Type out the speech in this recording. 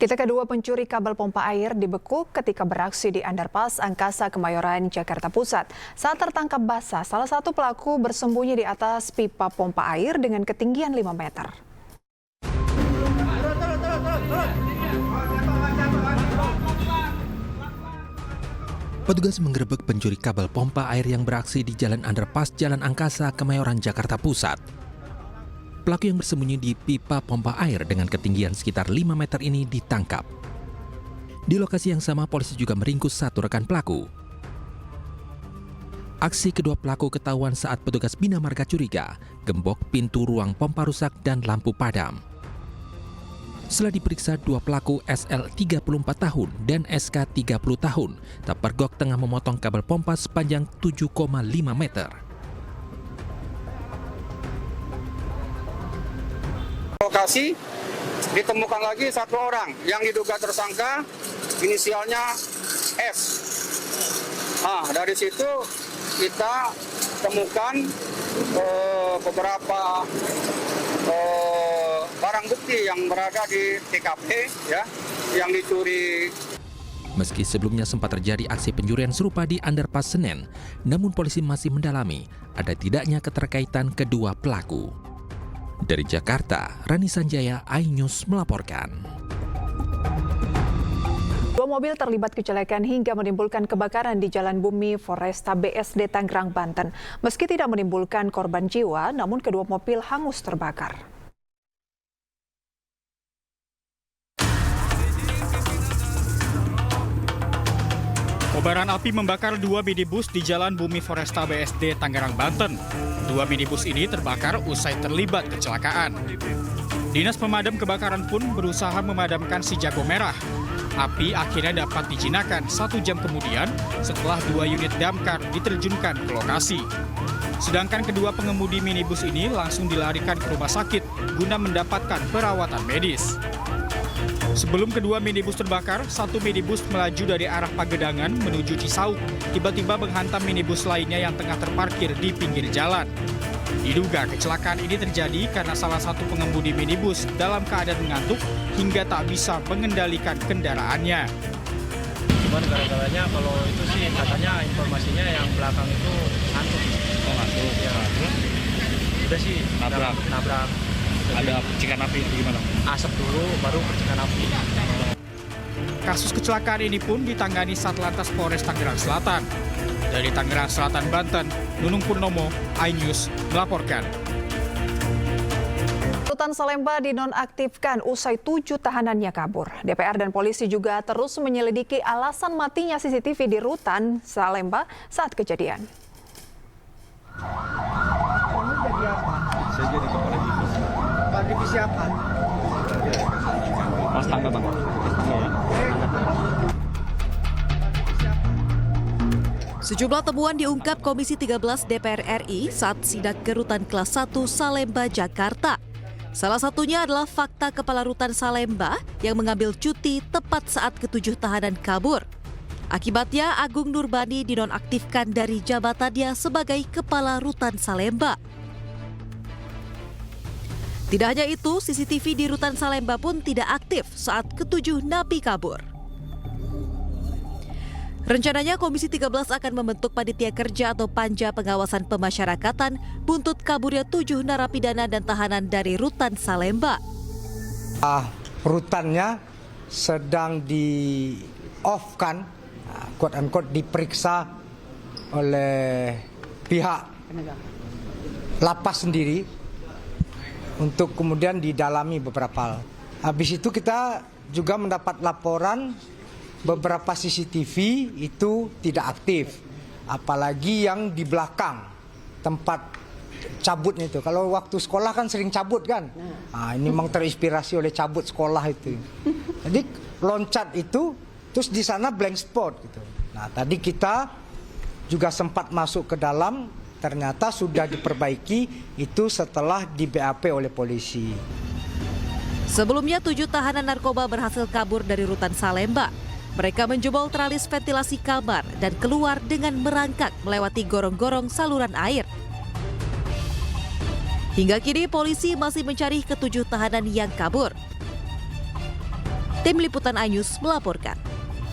Kita kedua pencuri kabel pompa air dibekuk ketika beraksi di Underpass Angkasa Kemayoran, Jakarta Pusat. Saat tertangkap basah, salah satu pelaku bersembunyi di atas pipa pompa air dengan ketinggian 5 meter. Petugas menggerebek pencuri kabel pompa air yang beraksi di Jalan Underpass Jalan Angkasa Kemayoran, Jakarta Pusat. Pelaku yang bersembunyi di pipa pompa air dengan ketinggian sekitar 5 meter ini ditangkap. Di lokasi yang sama, polisi juga meringkus satu rekan pelaku. Aksi kedua pelaku ketahuan saat petugas Bina Marga curiga, gembok pintu ruang pompa rusak dan lampu padam. Setelah diperiksa, dua pelaku SL 34 tahun dan SK 30 tahun terpergok tengah memotong kabel pompa sepanjang 7,5 meter. Lokasi ditemukan lagi satu orang yang diduga tersangka, inisialnya S. Dari situ kita temukan beberapa barang bukti yang berada di TKP ya, yang dicuri. Meski sebelumnya sempat terjadi aksi pencurian serupa di Underpass Senen, namun polisi masih mendalami ada tidaknya keterkaitan kedua pelaku. Dari Jakarta, Rani Sanjaya, iNews melaporkan. Dua mobil terlibat kecelakaan hingga menimbulkan kebakaran di Jalan Bumi Foresta BSD Tangerang, Banten. Meski tidak menimbulkan korban jiwa, namun kedua mobil hangus terbakar. Kobaran api membakar dua minibus di Jalan Bumi Foresta BSD Tangerang, Banten. Dua minibus ini terbakar usai terlibat kecelakaan. Dinas pemadam kebakaran pun berusaha memadamkan si jago merah. Api akhirnya dapat dijinakan 1 jam kemudian setelah 2 unit damkar diterjunkan ke lokasi. Sedangkan kedua pengemudi minibus ini langsung dilarikan ke rumah sakit guna mendapatkan perawatan medis. Sebelum kedua minibus terbakar, satu minibus melaju dari arah Pagedangan menuju Cisauk, tiba-tiba menghantam minibus lainnya yang tengah terparkir di pinggir jalan. Diduga kecelakaan ini terjadi karena salah satu pengemudi minibus dalam keadaan mengantuk hingga tak bisa mengendalikan kendaraannya. Cuman gara-garanya kalau itu sih katanya informasinya yang belakang itu ngantuk. Oh ngantuk? Ya, udah sih nabrak. Ada percikan api gimana? Asap dulu, baru percikan api. Kasus kecelakaan ini pun ditangani Satlantas Polres Tangerang Selatan. Dari Tangerang Selatan, Banten, Nunung Purnomo, iNews melaporkan. Rutan Salemba dinonaktifkan usai 7 tahanannya kabur. DPR dan polisi juga terus menyelidiki alasan matinya CCTV di Rutan Salemba saat kejadian. Saya jadi kepala divisi. Kepala divisi apa? Mas tangga bang. Sejumlah temuan diungkap Komisi 13 DPR RI saat sidak ke Rutan Kelas 1 Salemba, Jakarta. Salah satunya adalah fakta Kepala Rutan Salemba yang mengambil cuti tepat saat ke-7 tahanan kabur. Akibatnya Agung Nurbani dinonaktifkan dari jabatannya sebagai Kepala Rutan Salemba. Tidak hanya itu, CCTV di Rutan Salemba pun tidak aktif saat ke-7 napi kabur. Rencananya Komisi 13 akan membentuk panitia kerja atau panja pengawasan pemasyarakatan buntut kaburnya 7 narapidana dan tahanan dari Rutan Salemba. Rutannya sedang di-off-kan, quote-unquote diperiksa oleh pihak lapas sendiri untuk kemudian didalami beberapa hal. Habis itu kita juga mendapat laporan beberapa CCTV itu tidak aktif, apalagi yang di belakang tempat cabutnya itu. Kalau waktu sekolah kan sering cabut kan, ini memang terinspirasi oleh cabut sekolah itu. Jadi loncat itu, terus di sana blank spot gitu. Nah tadi kita juga sempat masuk ke dalam, ternyata sudah diperbaiki itu setelah di BAP oleh polisi. Sebelumnya 7 tahanan narkoba berhasil kabur dari Rutan Salemba. Mereka menjebol tralis ventilasi kamar dan keluar dengan merangkak melewati gorong-gorong saluran air. Hingga kini polisi masih mencari ke-7 tahanan yang kabur. Tim Liputan Anyus melaporkan.